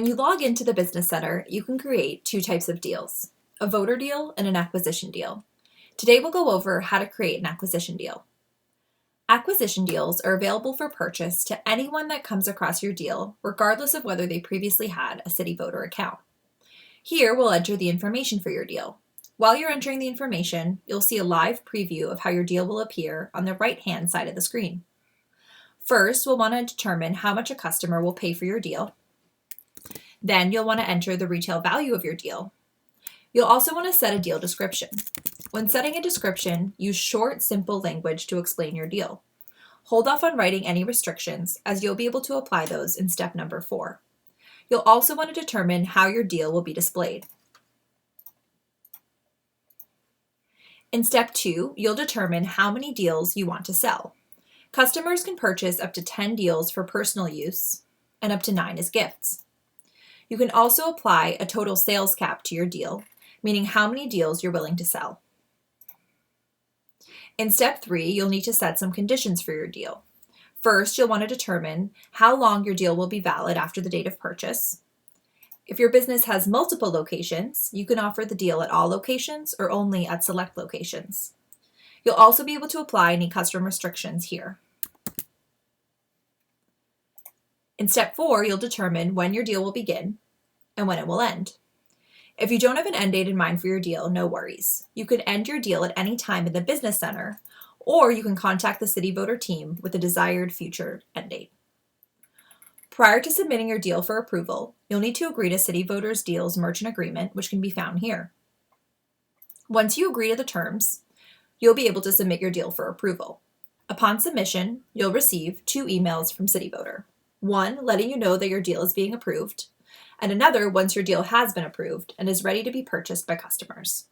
When you log into the Business Center, you can create two types of deals, a voter deal and an acquisition deal. Today we'll go over how to create an acquisition deal. Acquisition deals are available for purchase to anyone that comes across your deal, regardless of whether they previously had a CityVoter account. Here we'll enter the information for your deal. While you're entering the information, you'll see a live preview of how your deal will appear on the right-hand side of the screen. First, we'll want to determine how much a customer will pay for your deal. Then you'll want to enter the retail value of your deal. You'll also want to set a deal description. When setting a description, use short, simple language to explain your deal. Hold off on writing any restrictions, as you'll be able to apply those in step number 4. You'll also want to determine how your deal will be displayed. In step 2, you'll determine how many deals you want to sell. Customers can purchase up to 10 deals for personal use and up to 9 as gifts. You can also apply a total sales cap to your deal, meaning how many deals you're willing to sell. In step 3, you'll need to set some conditions for your deal. First, you'll want to determine how long your deal will be valid after the date of purchase. If your business has multiple locations, you can offer the deal at all locations or only at select locations. You'll also be able to apply any custom restrictions here. In step 4, you'll determine when your deal will begin and when it will end. If you don't have an end date in mind for your deal, no worries. You can end your deal at any time in the Business Center, or you can contact the CityVoter team with a desired future end date. Prior to submitting your deal for approval, you'll need to agree to CityVoter's Deals Merchant Agreement, which can be found here. Once you agree to the terms, you'll be able to submit your deal for approval. Upon submission, you'll receive 2 emails from CityVoter. One letting you know that your deal is being approved, and another once your deal has been approved and is ready to be purchased by customers.